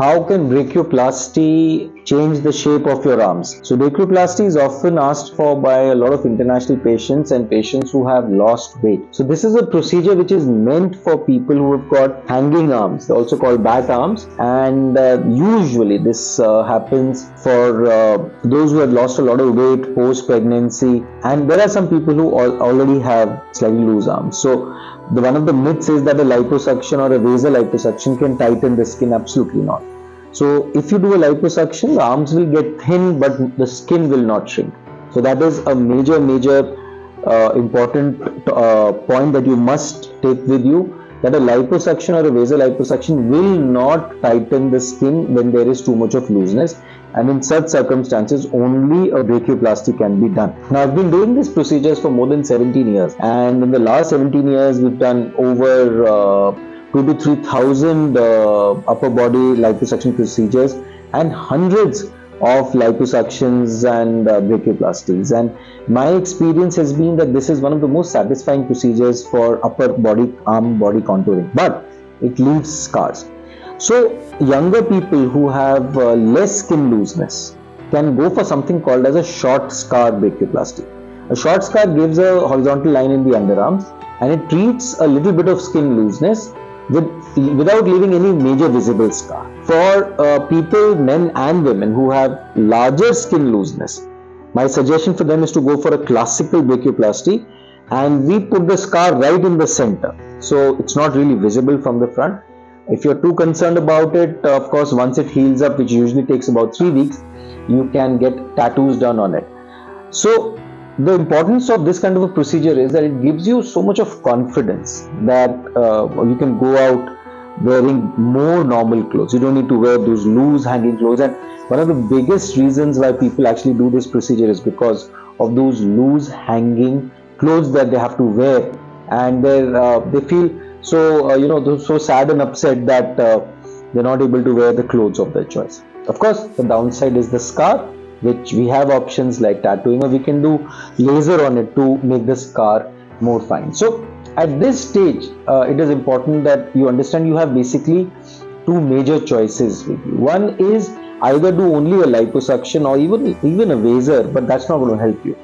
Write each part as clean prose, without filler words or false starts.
How can brachioplasty change the shape of your arms? So brachioplasty is often asked for by a lot of international patients and patients who have lost weight. So this is a procedure which is meant for people who have got hanging arms, also called bat arms, and usually this happens for those who have lost a lot of weight post pregnancy, and there are some people who already have slightly loose arms. So one of the myths is that a liposuction or a vasoliposuction can tighten the skin. Absolutely not. So if you do a liposuction, the arms will get thin, but the skin will not shrink. So that is a major important point that you must take with you, that a liposuction or a vasoliposuction will not tighten the skin when there is too much of looseness, and in such circumstances only a brachioplasty can be done. Now I've been doing these procedures for more than 17 years, and in the last 17 years we've done over 2,000 to 3,000 upper body liposuction procedures and hundreds of liposuctions and brachioplasties, and my experience has been that this is one of the most satisfying procedures for upper body arm body contouring, but it leaves scars. So younger people who have less skin looseness can go for something called as a short scar brachioplasty. A short scar gives a horizontal line in the underarms and it treats a little bit of skin looseness without leaving any major visible scar. For people, men and women, who have larger skin looseness, my suggestion for them is to go for a classical brachioplasty, and we put the scar right in the center, so it's not really visible from the front. If you're too concerned about it, of course, once it heals up, which usually takes about 3 weeks, you can get tattoos done on it. So the importance of this kind of a procedure is that it gives you so much of confidence that you can go out wearing more normal clothes. You don't need to wear those loose hanging clothes. And one of the biggest reasons why people actually do this procedure is because of those loose hanging clothes that they have to wear, and they feel so so sad and upset that they're not able to wear the clothes of their choice. Of course, the downside is the scar, which we have options like tattooing, or we can do laser on it to make the scar more fine. So at this stage, it is important that you understand you have basically two major choices with you. One is either do only a liposuction or even a vaser, but that's not going to help you.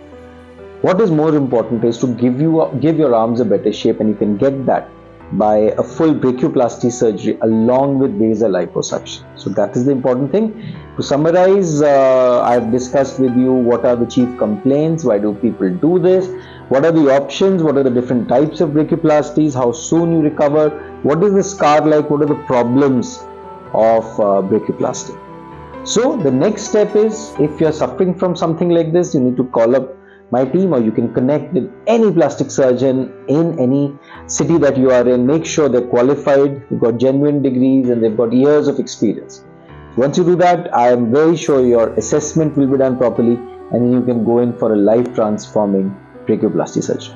What is more important is to give your arms a better shape, and you can get that by a full brachioplasty surgery along with vaser liposuction. So that is the important thing. To summarize, I have discussed with you what are the chief complaints, why do people do this, what are the options, what are the different types of brachioplasties, how soon you recover, what is the scar like, what are the problems of brachioplasty. So the next step is, if you are suffering from something like this, you need to call up my team, or you can connect with any plastic surgeon in any city that you are in. Make sure they're qualified, they've got genuine degrees, and they've got years of experience. Once you do that, I am very sure your assessment will be done properly, and then you can go in for a life transforming brachioplasty surgery.